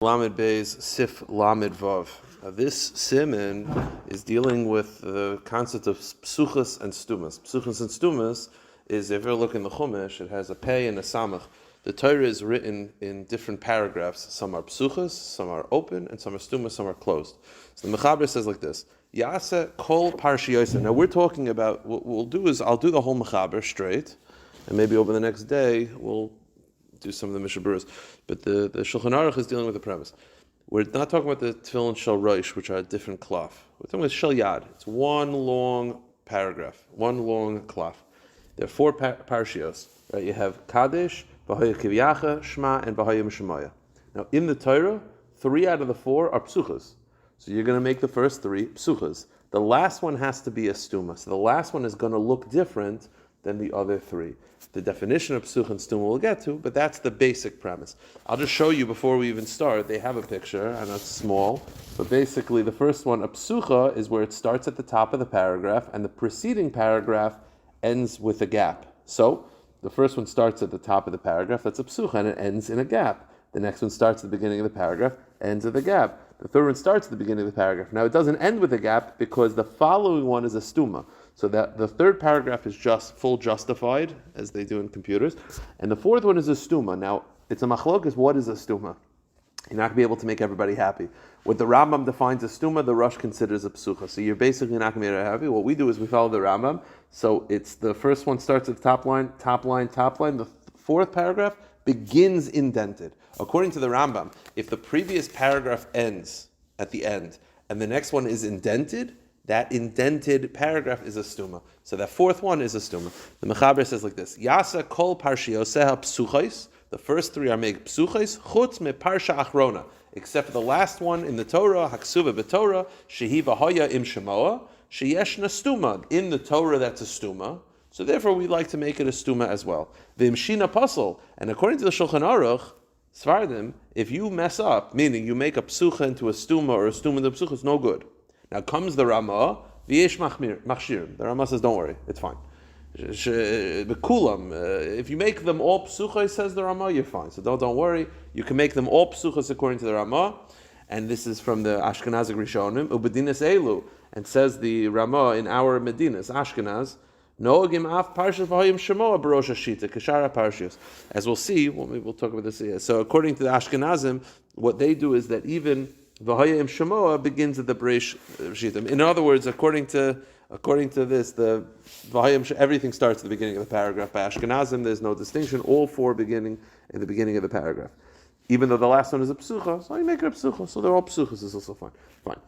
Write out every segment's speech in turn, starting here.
Lamed Beis Sif Lamed Vav. This Siman is dealing with the concept of psuchas and stumas. Psuchas and stumas is, if you look in the Chumash, it has a pei and a samach. The Torah is written in different paragraphs. Some are psuchas, some are open, and some are stumas, some are closed. So the Mechaber says like this: Yasa kol parshiyosa. Now we're talking about, what we'll do is, I'll do the whole Mechaber straight, and maybe over the next day we'll do some of the Mishnah Berurahs, but the Shulchan Aruch is dealing with the premise. We're not talking about the tefillin shel roish, which are a different klaf. We're talking about shel yad. It's one long paragraph, one long klaf. There are four parshios. Right? You have Kadesh, V'haya Kivyacha, Shema, and V'haya Mishemaya. Now, in the Torah, 3 out of the 4 are psuchas. So you're going to make the first 3 psuchas. The last one has to be a stuma. So the last one is going to look different than the other 3. The definition of psucha and stuma we'll get to, but that's the basic premise. I'll just show you before we even start. They have a picture, and it's small, but basically the first one, a psucha, is where it starts at the top of the paragraph, and the preceding paragraph ends with a gap. So, the first one starts at the top of the paragraph, that's a psucha, and it ends in a gap. The next one starts at the beginning of the paragraph, ends with a gap. The third one starts at the beginning of the paragraph. Now, it doesn't end with a gap because the following one is a stuma. So that the third paragraph is just full justified, as they do in computers, and the fourth one is a stuma. Now, it's a machlokas. What is a stuma? You're not going to be able to make everybody happy. What the Rambam defines as stuma, the Rosh considers a psucha. So you're basically not going to be happy. What we do is we follow the Rambam. So it's the first one starts at the top line, top line, top line. The fourth paragraph begins indented. According to the Rambam, if the previous paragraph ends at the end and the next one is indented, that indented paragraph is a stuma. So that fourth one is a stuma. The Mechaber says like this: Yasa kol parshiyoseha psuchos. The first 3 are made psuchos. Chutz me parsha achrona. Except for the last one in the Torah, haksuva b'Torah, shehi v'haya im shemoa, sheyeshna stuma. In the Torah, that's a stuma. So therefore, we like to make it a stuma as well. V'imshina pasol. And according to the Shulchan Aruch, Svardim, if you mess up, meaning you make a psucha into a stuma or a stuma into a psucha, it's no good. Now comes the Ramah, v'yesh machshir. The Ramah says, don't worry, it's fine. If you make them all psuchas, says the Ramah, you're fine. So don't worry. You can make them all psuchas according to the Ramah. And this is from the Ashkenazic Rishonim. Ubedinas elu. And says the Ramah in our Medinas, Ashkenaz, Noagim af parshas v'hayim shemoa b'rosh hashita k'shara parshios. As we'll see, we'll talk about this here. So according to the Ashkenazim, what they do is that even V'hayim shemoa begins at the Breish Shita. In other words, according to this, the V'hayim everything starts at the beginning of the paragraph. By Ashkenazim, there's no distinction. All 4 beginning at the beginning of the paragraph. Even though the last one is a psucha, so you make it a psucha. So they're all psuchas. Is also fine. Fine.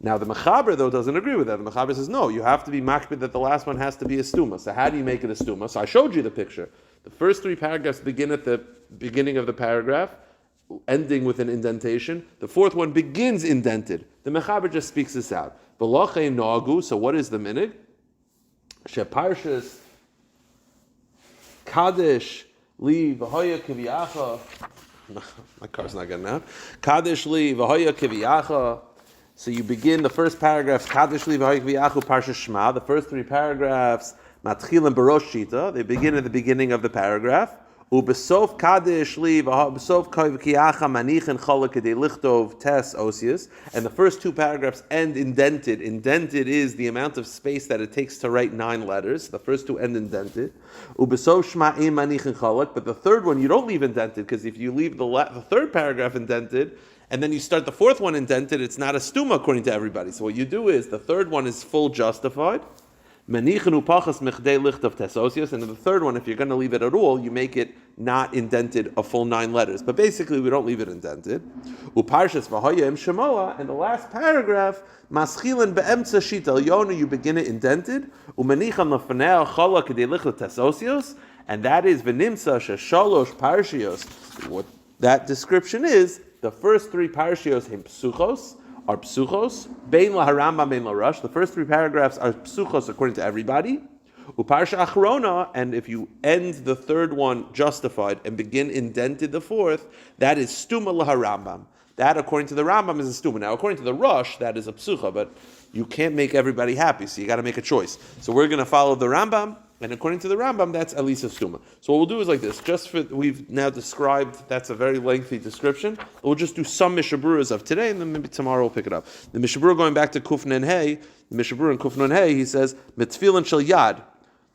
Now the Mechaber though doesn't agree with that. The Mechaber says no. You have to be makbid that the last one has to be a stuma. So how do you make it a stuma? So I showed you the picture. The first 3 paragraphs begin at the beginning of the paragraph, ending with an indentation. The fourth one begins indented. The Mechaber just speaks this out. V'lochei nagu. So what is the minig? Sheparshas Kadesh li v'hoya kiviyacha. My car's not getting out. Kadesh li v'hoya kiviyacha. So you begin the first paragraph. Kadesh li v'hoya kiviyacha Parshas Shema. The first 3 paragraphs matchilim b'rosh shita. They begin at the beginning of the paragraph. Ubesof kadesh li besof kiyacha manichin chalak kedei lichtov tes osius, and the first 2 paragraphs end indented. Indented is the amount of space that it takes to write 9 letters. The first 2 end indented. Ubesof shma'im manichin chalak, but the third one you don't leave indented, because if you leave the third paragraph indented and then you start the fourth one indented, it's not a stuma according to everybody. So what you do is the third one is full justified. And in the third one, if you're going to leave it at all, you make it not indented a full 9 letters. But basically, we don't leave it indented. And the last paragraph, you begin it indented. And that is what that description is. The first 3 parshios him psuchos are psuchos, bein laharamba, bein larush. The first 3 paragraphs are psuchos according to everybody. Uparsha achrona, and if you end the third one justified and begin indented the fourth, that is stuma laharambam. That, according to the Rambam, is a stuma. Now, according to the Rosh, that is a psucha, but you can't make everybody happy, so you got to make a choice. So we're going to follow the Rambam, And according to the Rambam, that's at least a stuma. So what we'll do is like this. We've now described, that's a very lengthy description. We'll just do some Mishnah Berurahs of today, and then maybe tomorrow we'll pick it up. The Mishnah Berurah, going back to Kuf Nun Hey, the Mishnah Berurah in Kuf Nun Hey, he says, Mitzvilin shel yad.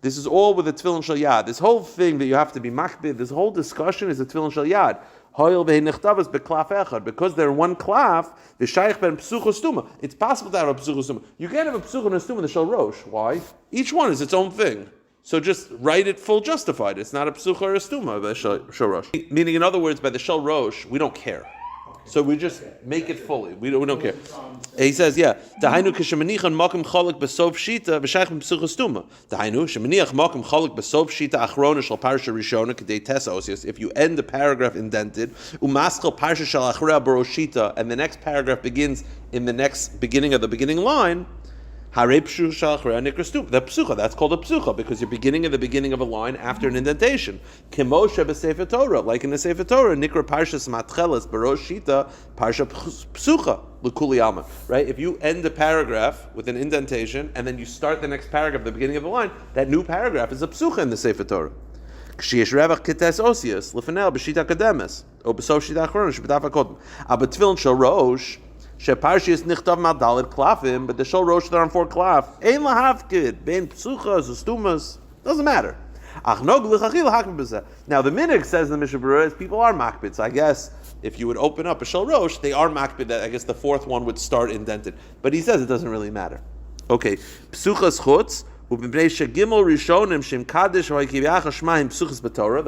This is all with the tefillin shel yad. This whole thing that you have to be makbid, this whole discussion is the tefillin shel yad. Because they're one klaf, the shaykh ben psucha stuma. It's possible to have a psucha stuma. You can't have a psucha and a stuma in the shel rosh. Why? Each one is its own thing. So just write it full justified. It's not a psucha or a stuma by the shel rosh. Meaning, in other words, by the shel rosh, we don't care. So we just make it fully. We don't care. He says, yeah. Dahainu k'shemanichon makom cholek b'sov shita v'shaychim psucha stuma. Dahainu shemaniach makom cholek b'sov shita achrona shel parsha rishona k'dei tesa osios. If you end the paragraph indented, umaschel parsha shel achrea baroshita, and the next paragraph begins in the next beginning of the beginning line. Hare pshucha shel achrea nikra stuma. The psucha, that's called a psucha because you're beginning at the beginning of a line after an indentation. Kemoshe b'sefer Torah, like in the Seif Torah, nikra parshas matcheles baroshita parsha psucha. Right? If you end a paragraph with an indentation and then you start the next paragraph at the beginning of the line, that new paragraph is a psucha in the Seif Torah. Kshiyesh revach kites osius lefanel b'shita kademes or b'sov shita achron shebedaf hakodem. Aber tefillin shel rosh sheparshiyas nichtav madalit klafim, but the shel rosh they're on 4 klaf. Ein lahavkid bein psuchas ustumas doesn't matter. Now the minig says in the Mishnah Berurah is people are makbid. So I guess if you would open up a shel rosh, they are makbid. That I guess the 4th one would start indented. But he says it doesn't really matter. Okay, psuchas chutz. The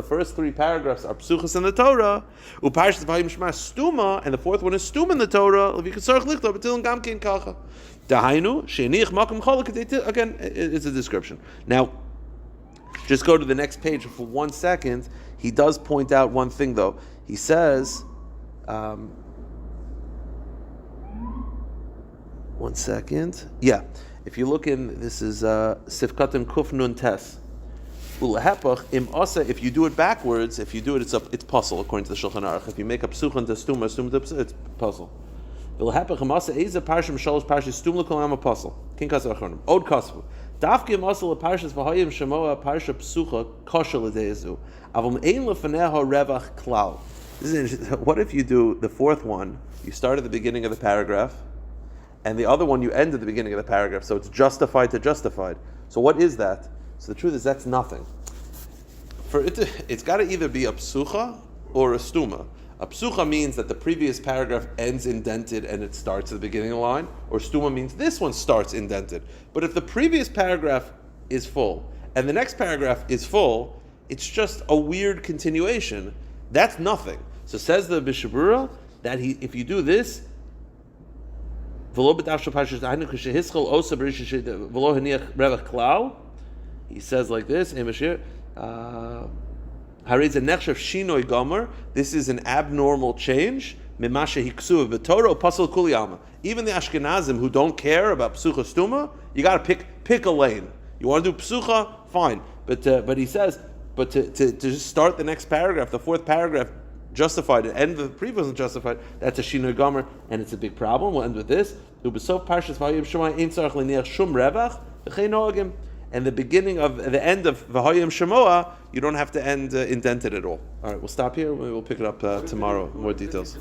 first 3 paragraphs are psuchas in the Torah, and the 4th one is stum in the Torah. Again, it's a description. Now, just go to the next page for 1 second. He does point out one thing, though. He says, 1 second. Yeah. If you look in, this is Sifkatim Kuf Nun Tes. If you do it backwards, if you do it, it's puzzle, according to the Shulchan Aruch. If you make a psucha and stuma to psucha, it's puzzle. King Kasar Achronim. Od Kasvu. Dafki Masal Parshas V'Hayim Shemoa Parsha Psucha Koshel L'Deizu. Avum Ein Lefaneha Revach Klal. What if you do the 4th one? You start at the beginning of the paragraph, and the other one you end at the beginning of the paragraph, so it's justified to justified. So what is that? So the truth is that's nothing. For it's got to either be a psucha or a stuma. A psucha means that the previous paragraph ends indented and it starts at the beginning of the line, or stuma means this one starts indented. But if the previous paragraph is full and the next paragraph is full, it's just a weird continuation. That's nothing. So says the Mishnah Berurah that if you do this, he says like this, this is an abnormal change. Even the Ashkenazim who don't care about psucha stuma, you got to pick a lane. You want to do psucha, fine. But he says, to just start the next paragraph, the 4th paragraph, justified, and end the previous one justified, that's a shinoi gomer, and it's a big problem. We'll end with this. And the end of V'hayim Shemoa, you don't have to end indented at all. All right, we'll stop here. We'll pick it up tomorrow. More details.